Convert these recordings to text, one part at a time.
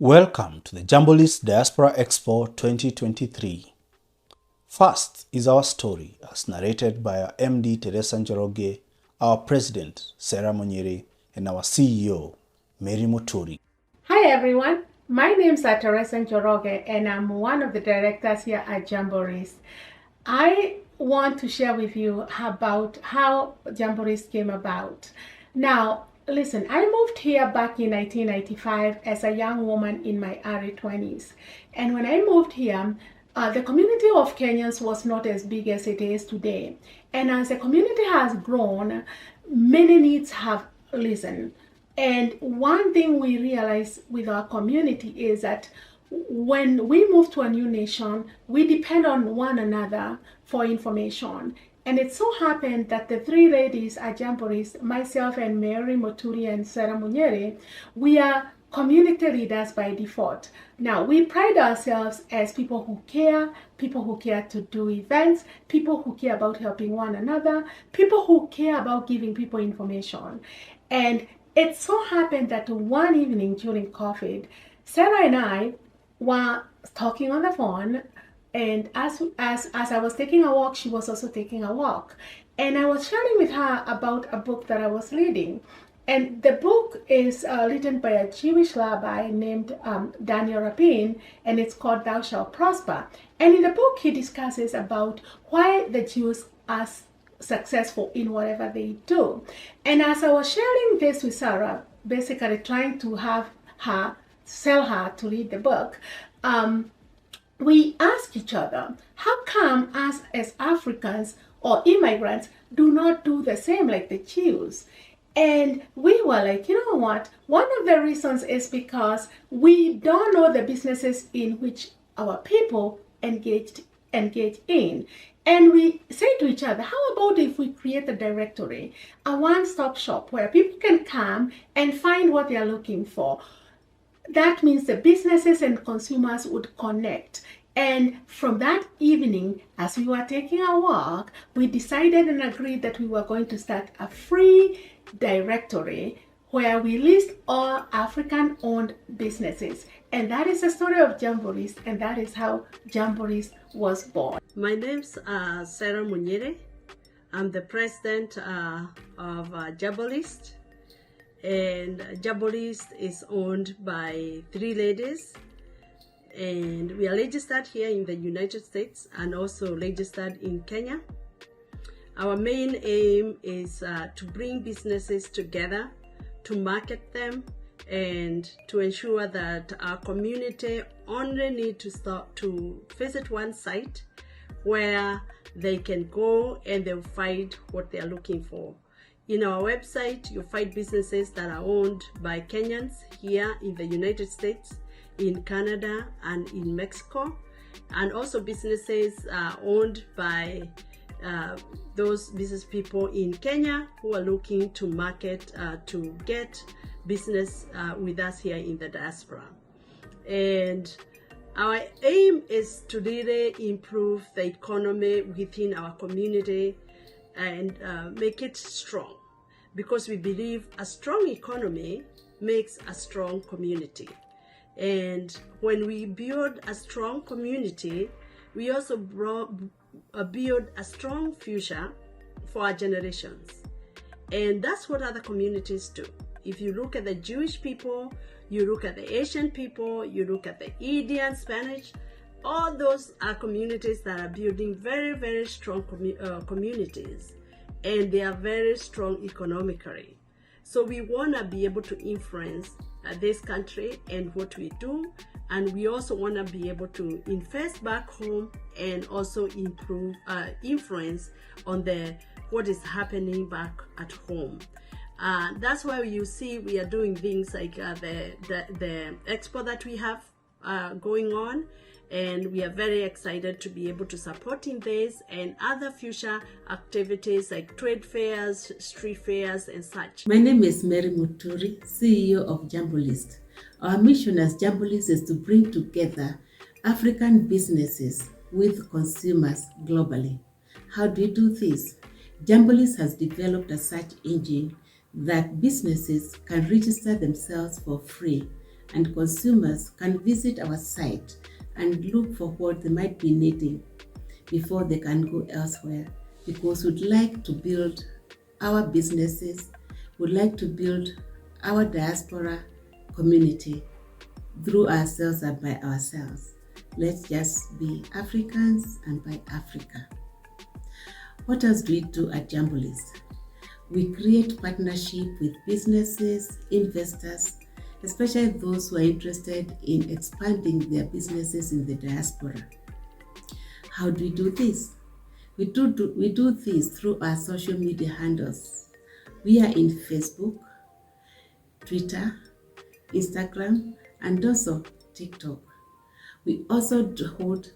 Welcome to the JAMBO List Diaspora Expo 2023. First is our story as narrated by our MD Teresa Njoroge, our President Sarah Monyere, and our CEO Mary Muturi. Hi everyone, my name is Teresa Njoroge and I'm one of the directors here at JAMBO List. I want to share with you about how JAMBO List came about. Now, listen, I moved here back in 1995 as a young woman in my early 20s. And when I moved here, the community of Kenyans was not as big as it is today. And as the community has grown, many needs have risen. And one thing we realize with our community is that when we move to a new nation, we depend on one another for information. And it so happened that the three ladies at JAMBO List, myself and Mary Muturi and Sarah Monyere, we are community leaders by default. Now, we pride ourselves as people who care to do events, people who care about helping one another, people who care about giving people information. And it so happened that one evening during COVID, Sarah and I were talking on the phone, and as I was taking a walk, she was also taking a walk. And I was sharing with her about a book that I was reading. And the book is written by a Jewish rabbi named Daniel Rabin, and it's called Thou Shalt Prosper. And in the book, he discusses about why the Jews are successful in whatever they do. And as I was sharing this with Sarah, basically trying to have her, sell her to read the book, we asked each other, how come us as Africans or immigrants do not do the same like the Jews? And we were like, you know what? One of the reasons is because we don't know the businesses in which our people engage in. And we say to each other, how about if we create a directory, a one-stop shop where people can come and find what they are looking for? That means the businesses and consumers would connect. And from that evening, as we were taking our walk, we decided and agreed that we were going to start a free directory where we list all African-owned businesses. And that is the story of JAMBO List, and that is how JAMBO List was born. My name's Sarah Monyere. I'm the president of JAMBO List. And JAMBO List is owned by three ladies, and we are registered here in the United States and also registered in Kenya. Our main aim is to bring businesses together, to market them, and to ensure that our community only need to start to visit one site where they can go and they'll find what they are looking for. In our website, you'll find businesses that are owned by Kenyans here in the United States, in Canada, and in Mexico, and also businesses owned by those business people in Kenya who are looking to market, to get business with us here in the diaspora. And our aim is to really improve the economy within our community and make it strong, because we believe a strong economy makes a strong community. And when we build a strong community, we also build a strong future for our generations. And that's what other communities do. If you look at the Jewish people, you look at the Asian people, you look at the Indian, Spanish, all those are communities that are building very, very strong communities, and they are very strong economically. So we want to be able to influence this country and what we do, and we also want to be able to invest back home and also improve influence on what is happening back at home. That's why you see we are doing things like the expo that we have going on, and we are very excited to be able to support in this and other future activities like trade fairs, street fairs, and such. My name is Mary Muturi, CEO of JAMBO List. Our mission as JAMBO List is to bring together African businesses with consumers globally. How do we do this? JAMBO List has developed a search engine that businesses can register themselves for free and consumers can visit our site and look for what they might be needing before they can go elsewhere, because we'd like to build our businesses, we'd like to build our diaspora community through ourselves and by ourselves. Let's just be Africans and by Africa. What else do we do at Jambo List? We create partnership with businesses, investors, especially those who are interested in expanding their businesses in the diaspora. How do we do this? We do this through our social media handles. We are in Facebook, Twitter, Instagram, and also TikTok. We also hold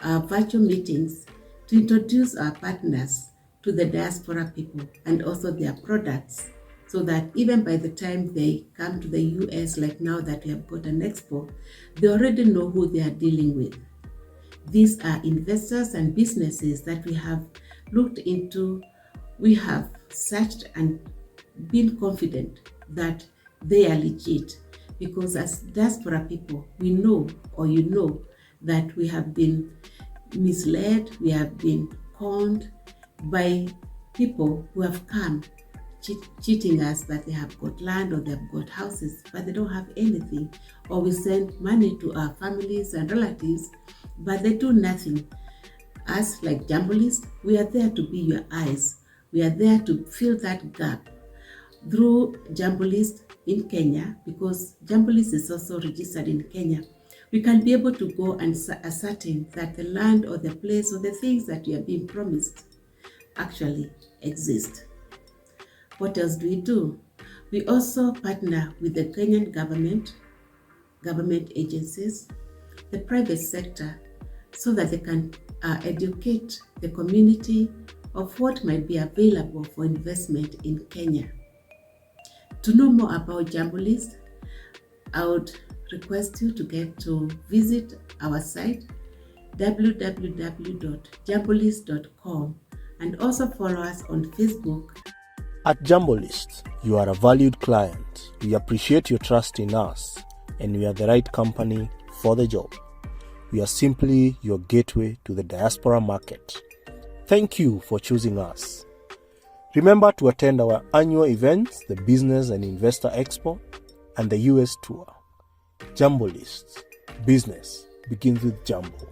virtual meetings to introduce our partners to the diaspora people and also their products, so that even by the time they come to the US, like now that we have got an expo, they already know who they are dealing with. These are investors and businesses that we have looked into. We have searched and been confident that they are legit, because as diaspora people, we know, or you know, that we have been misled, we have been conned by people who have come cheating us that they have got land or they have got houses, but they don't have anything. Or we send money to our families and relatives, but they do nothing. Us, like Jambo List, we are there to be your eyes. We are there to fill that gap through Jambo List in Kenya, because Jambo List is also registered in Kenya. We can be able to go and ascertain that the land or the place or the things that you are being promised actually exist. What else do we do? We also partner with the Kenyan government agencies, the private sector, so that they can educate the community of what might be available for investment in Kenya. To know more about Jambo List, I would request you to visit our site www.jambolist.com, and also follow us on Facebook. At Jambo List, you are a valued client. We appreciate your trust in us, and we are the right company for the job. We are simply your gateway to the diaspora market. Thank you for choosing us. Remember to attend our annual events, the Business and Investor Expo, and the US Tour. Jambo List. Business begins with Jambo.